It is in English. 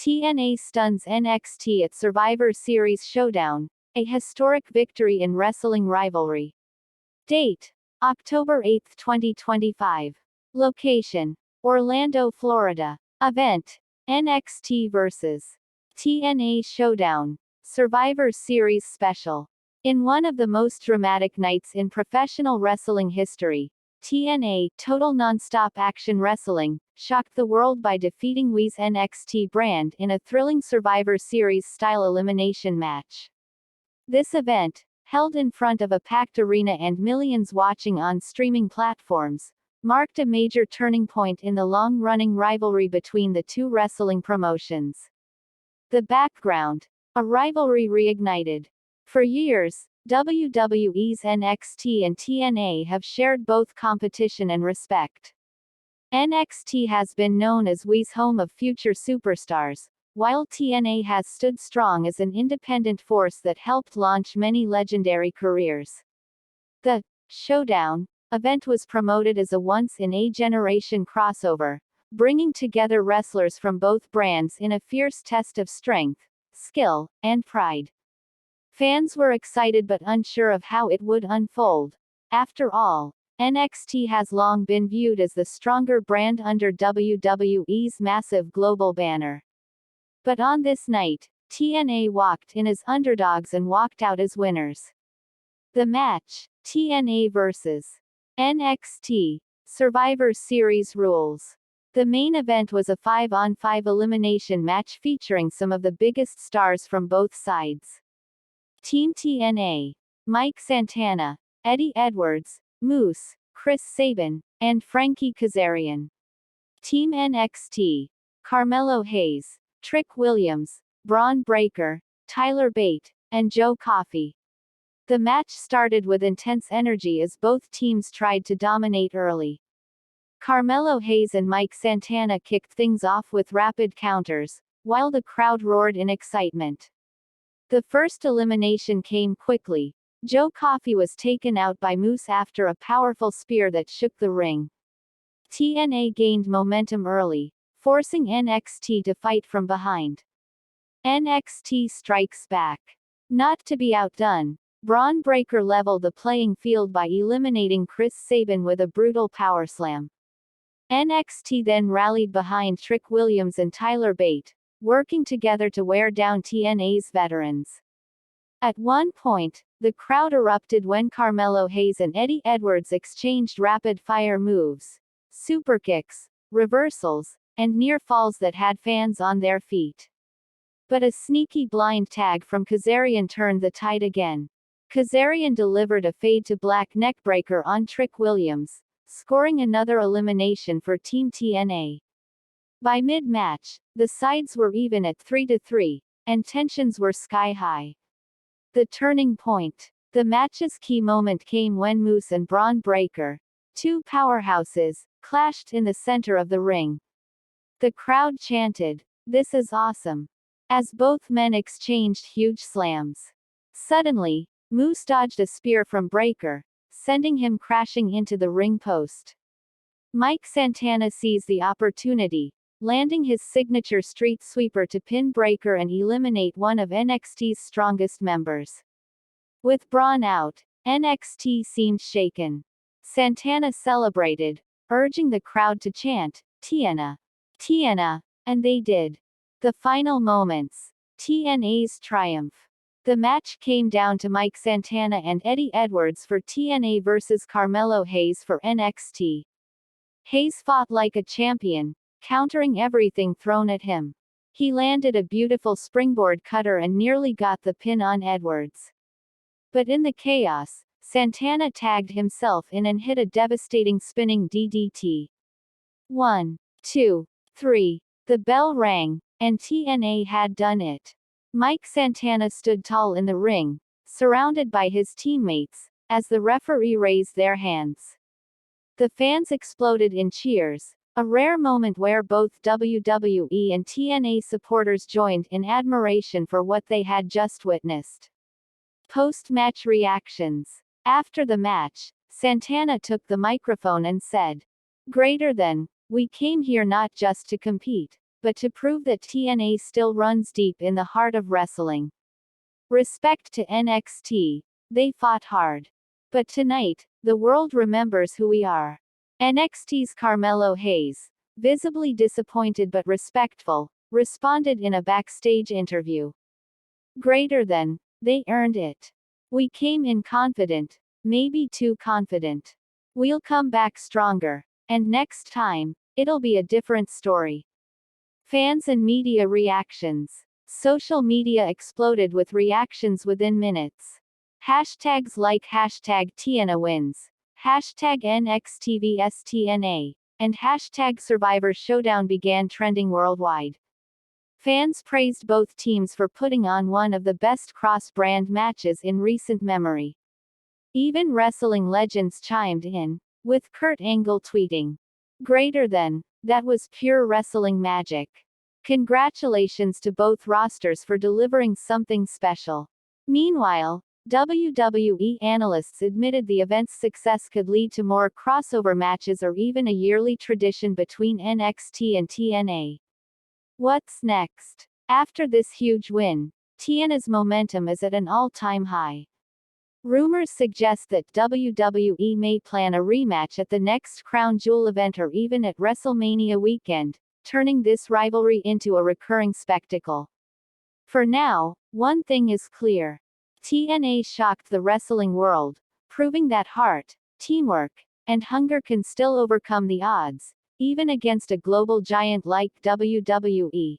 TNA stuns NXT at Survivor Series Showdown, a historic victory in wrestling rivalry. Date: October 8, 2025. Location: Orlando, Florida. Event: NXT vs. TNA Showdown, Survivor Series Special. In one of the most dramatic nights in professional wrestling history, TNA, Total Nonstop Action Wrestling, shocked the world by defeating WE's NXT brand in a thrilling Survivor Series-style elimination match. This event, held in front of a packed arena and millions watching on streaming platforms, marked a major turning point in the long-running rivalry between the two wrestling promotions. The background: a rivalry reignited. For years, WWE's NXT and TNA have shared both competition and respect. NXT has been known as WE's home of future superstars, while TNA has stood strong as an independent force that helped launch many legendary careers. The Showdown event was promoted as a once-in-a-generation crossover, bringing together wrestlers from both brands in a fierce test of strength, skill, and pride. Fans were excited but unsure of how it would unfold. After all, NXT has long been viewed as the stronger brand under WWE's massive global banner. But on this night, TNA walked in as underdogs and walked out as winners. The match: TNA vs. NXT, Survivor Series rules. The main event was a 5-on-5 elimination match featuring some of the biggest stars from both sides. Team TNA: Mike Santana, Eddie Edwards, Moose, Chris Sabin, and Frankie Kazarian. Team NXT: Carmelo Hayes, Trick Williams, Braun Breaker, Tyler Bate, and Joe Coffey. The match started with intense energy as both teams tried to dominate early. Carmelo Hayes and Mike Santana kicked things off with rapid counters, while the crowd roared in excitement. The first elimination came quickly. Joe Coffey was taken out by Moose after a powerful spear that shook the ring. TNA gained momentum early, forcing NXT to fight from behind. NXT strikes back. Not to be outdone, Braun Breaker leveled the playing field by eliminating Chris Sabin with a brutal powerslam. NXT then rallied behind Trick Williams and Tyler Bate, working together to wear down TNA's veterans. At one point, the crowd erupted when Carmelo Hayes and Eddie Edwards exchanged rapid-fire moves, superkicks, reversals, and near falls that had fans on their feet. But a sneaky blind tag from Kazarian turned the tide again. Kazarian delivered a fade-to-black neckbreaker on Trick Williams, scoring another elimination for Team TNA. By mid-match, the sides were even at 3-3, and tensions were sky-high. The turning point. The match's key moment came when Moose and Braun Breaker, two powerhouses, clashed in the center of the ring. The crowd chanted, "This is awesome," as both men exchanged huge slams. Suddenly, Moose dodged a spear from Breaker, sending him crashing into the ring post. Mike Santana seized the opportunity, landing his signature street sweeper to pin Breaker and eliminate one of NXT's strongest members. With Braun out, NXT seemed shaken. Santana celebrated, urging the crowd to chant, "TNA, TNA," and they did. The final moments. TNA's triumph. The match came down to Mike Santana and Eddie Edwards for TNA versus Carmelo Hayes for NXT. Hayes fought like a champion, countering everything thrown at him. He landed a beautiful springboard cutter and nearly got the pin on Edwards. But in the chaos, Santana tagged himself in and hit a devastating spinning DDT. 1, 2, 3. The bell rang, and TNA had done it. Mike Santana stood tall in the ring, surrounded by his teammates, as the referee raised their hands. The fans exploded in cheers, a rare moment where both WWE and TNA supporters joined in admiration for what they had just witnessed. Post-match reactions. After the match, Santana took the microphone and said, "Greater than, we came here not just to compete, but to prove that TNA still runs deep in the heart of wrestling. Respect to NXT. They fought hard. But tonight, the world remembers who we are. NXT's Carmelo Hayes, visibly disappointed but respectful, responded in a backstage interview. Greater than, they earned it. We came in confident, maybe too confident. We'll come back stronger, and next time, it'll be a different story. Fans and media reactions. Social media exploded with reactions within minutes. Hashtags like hashtag TNA wins, hashtag NXTVSTNA, and hashtag Survivor Showdown began trending worldwide. Fans praised both teams for putting on one of the best cross-brand matches in recent memory. Even wrestling legends chimed in, with Kurt Angle tweeting, "Greater than, that was pure wrestling magic. Congratulations to both rosters for delivering something special." Meanwhile, WWE analysts admitted the event's success could lead to more crossover matches or even a yearly tradition between NXT and TNA. What's next? After this huge win, TNA's momentum is at an all-time high. Rumors suggest that WWE may plan a rematch at the next Crown Jewel event or even at WrestleMania weekend, turning this rivalry into a recurring spectacle. For now, one thing is clear. TNA shocked the wrestling world, proving that heart, teamwork, and hunger can still overcome the odds, even against a global giant like WWE.